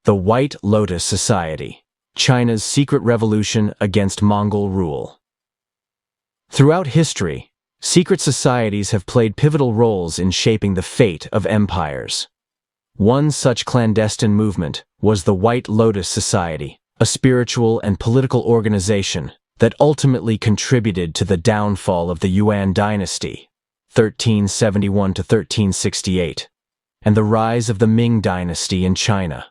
The White Lotus Society, China's secret revolution against Mongol rule. Throughout history, secret societies have played pivotal roles in shaping the fate of empires. One such clandestine movement was the White Lotus Society, a spiritual and political organization that ultimately contributed to the downfall of the Yuan Dynasty, 1371 to 1368, and the rise of the Ming Dynasty in China.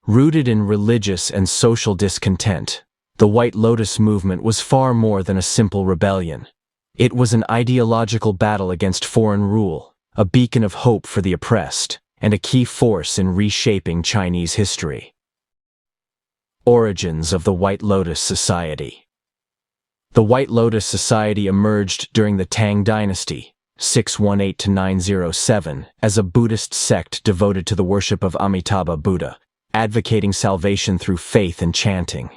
Rooted in religious and social discontent, the White Lotus movement was far more than a simple rebellion. It was an ideological battle against foreign rule, a beacon of hope for the oppressed, and a key force in reshaping Chinese history. Origins of the White Lotus Society. The White Lotus Society emerged during the Tang Dynasty, 618 to 907, as a Buddhist sect devoted to the worship of Amitabha Buddha, advocating salvation through faith and chanting.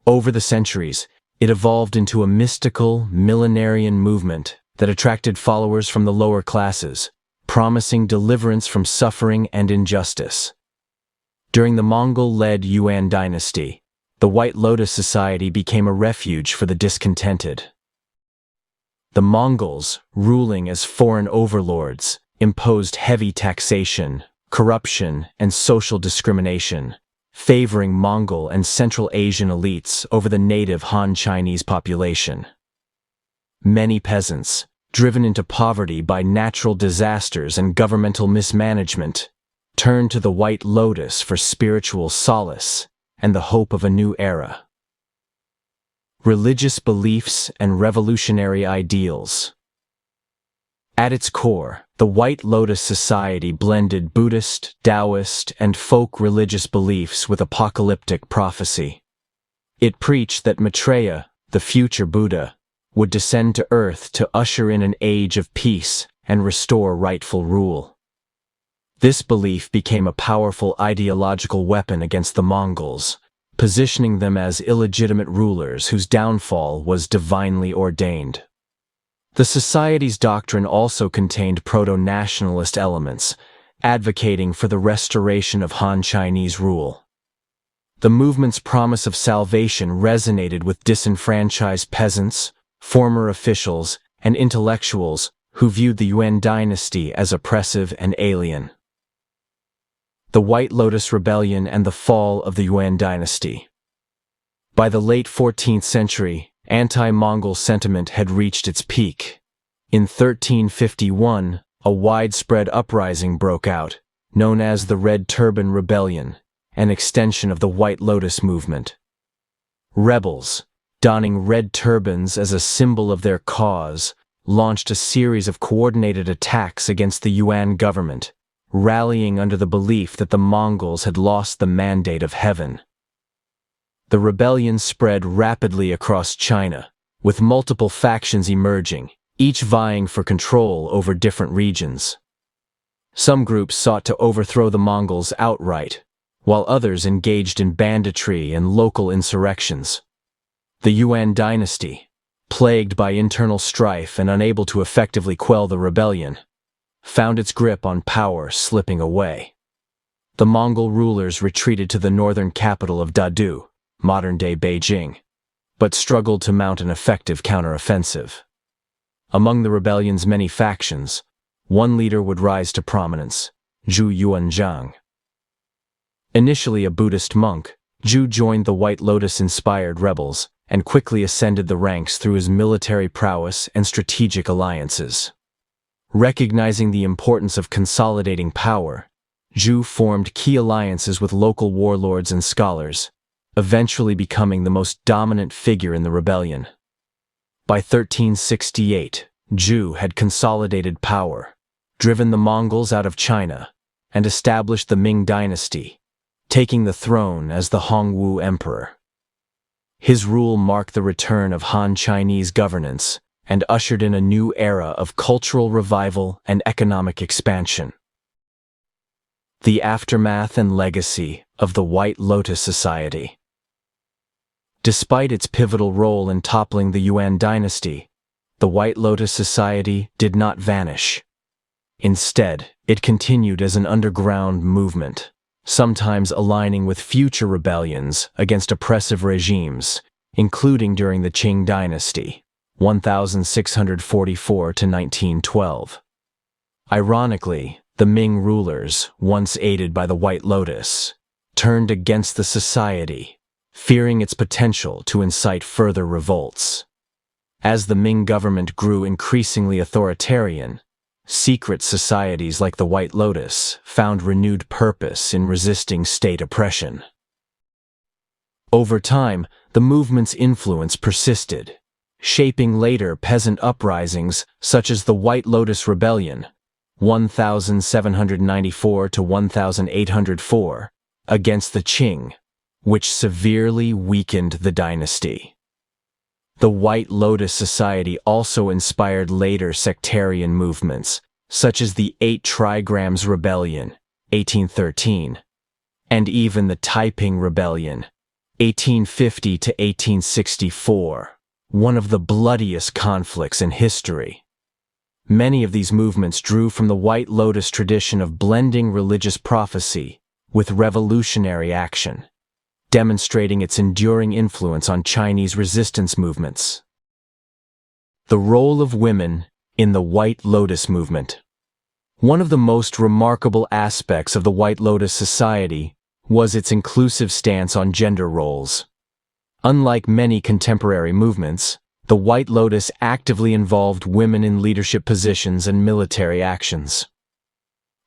Over the centuries, it evolved into a mystical, millenarian movement that attracted followers from the lower classes, promising deliverance from suffering and injustice. During the Mongol-led Yuan Dynasty, the White Lotus Society became a refuge for the discontented. The Mongols, ruling as foreign overlords, imposed heavy taxation, corruption, and social discrimination, favoring Mongol and Central Asian elites over the native Han Chinese population. Many peasants, driven into poverty by natural disasters and governmental mismanagement, turned to the White Lotus for spiritual solace and the hope of a new era. Religious beliefs and revolutionary ideals. At its core, the White Lotus Society blended Buddhist, Taoist, and folk religious beliefs with apocalyptic prophecy. It preached that Maitreya, the future Buddha, would descend to earth to usher in an age of peace and restore rightful rule. This belief became a powerful ideological weapon against the Mongols, positioning them as illegitimate rulers whose downfall was divinely ordained. The society's doctrine also contained proto-nationalist elements, advocating for the restoration of Han Chinese rule. The movement's promise of salvation resonated with disenfranchised peasants, former officials, and intellectuals who viewed the Yuan Dynasty as oppressive and alien. The White Lotus Rebellion and the fall of the Yuan Dynasty. By the late 14th century, anti-Mongol sentiment had reached its peak. In 1351, a widespread uprising broke out, known as the Red Turban Rebellion, an extension of the White Lotus movement. Rebels, donning red turbans as a symbol of their cause, launched a series of coordinated attacks against the Yuan government, rallying under the belief that the Mongols had lost the mandate of heaven. The rebellion spread rapidly across China, with multiple factions emerging, each vying for control over different regions. Some groups sought to overthrow the Mongols outright, while others engaged in banditry and local insurrections. The Yuan Dynasty, plagued by internal strife and unable to effectively quell the rebellion, found its grip on power slipping away. The Mongol rulers retreated to the northern capital of Dadu, modern-day Beijing, but struggled to mount an effective counteroffensive. Among the rebellion's many factions, one leader would rise to prominence, Zhu Yuanzhang. Initially a Buddhist monk, Zhu joined the White Lotus-inspired rebels and quickly ascended the ranks through his military prowess and strategic alliances. Recognizing the importance of consolidating power, Zhu formed key alliances with local warlords and scholars, eventually becoming the most dominant figure in the rebellion. By 1368, Zhu had consolidated power, driven the Mongols out of China, and established the Ming Dynasty, taking the throne as the Hongwu Emperor. His rule marked the return of Han Chinese governance and ushered in a new era of cultural revival and economic expansion. The aftermath and legacy of the White Lotus Society. Despite its pivotal role in toppling the Yuan Dynasty, the White Lotus Society did not vanish. Instead, it continued as an underground movement, sometimes aligning with future rebellions against oppressive regimes, including during the Qing Dynasty, 1644 to 1912. Ironically, the Ming rulers, once aided by the White Lotus, turned against the society, fearing its potential to incite further revolts. As the Ming government grew increasingly authoritarian, secret societies like the White Lotus found renewed purpose in resisting state oppression. Over time, the movement's influence persisted, shaping later peasant uprisings such as the White Lotus Rebellion, 1794 to 1804, against the Qing, which severely weakened the dynasty. The White Lotus Society also inspired later sectarian movements, such as the 8 Trigrams Rebellion, 1813, and even the Taiping Rebellion, 1850 to 1864, one of the bloodiest conflicts in history. Many of these movements drew from the White Lotus tradition of blending religious prophecy with revolutionary action, demonstrating its enduring influence on Chinese resistance movements. The role of women in the White Lotus movement. One of the most remarkable aspects of the White Lotus Society was its inclusive stance on gender roles. Unlike many contemporary movements, the White Lotus actively involved women in leadership positions and military actions.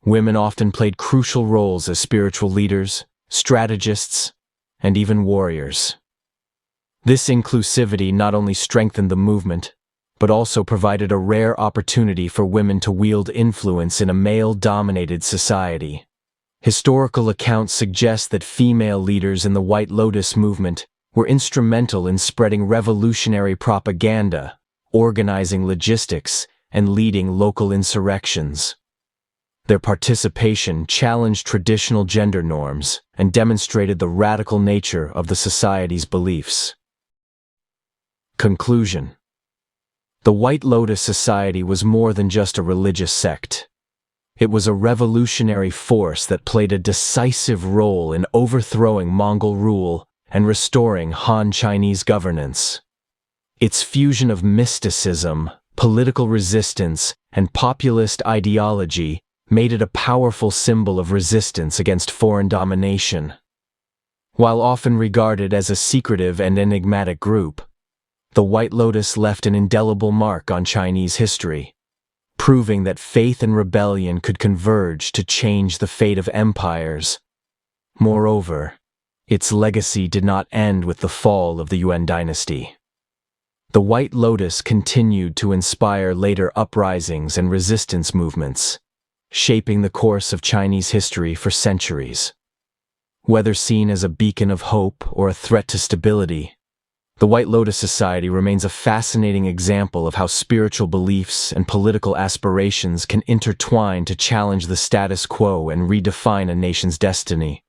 Women often played crucial roles as spiritual leaders, strategists, and even warriors. This inclusivity not only strengthened the movement, but also provided a rare opportunity for women to wield influence in a male-dominated society. Historical accounts suggest that female leaders in the White Lotus movement were instrumental in spreading revolutionary propaganda, organizing logistics, and leading local insurrections. Their participation challenged traditional gender norms and demonstrated the radical nature of the society's beliefs. Conclusion. The White Lotus Society was more than just a religious sect. It was a revolutionary force that played a decisive role in overthrowing Mongol rule and restoring Han Chinese governance. Its fusion of mysticism, political resistance, and populist ideology made it a powerful symbol of resistance against foreign domination. While often regarded as a secretive and enigmatic group, the White Lotus left an indelible mark on Chinese history, proving that faith and rebellion could converge to change the fate of empires. Moreover, its legacy did not end with the fall of the Yuan Dynasty. The White Lotus continued to inspire later uprisings and resistance movements, shaping the course of Chinese history for centuries. Whether seen as a beacon of hope or a threat to stability, the White Lotus Society remains a fascinating example of how spiritual beliefs and political aspirations can intertwine to challenge the status quo and redefine a nation's destiny.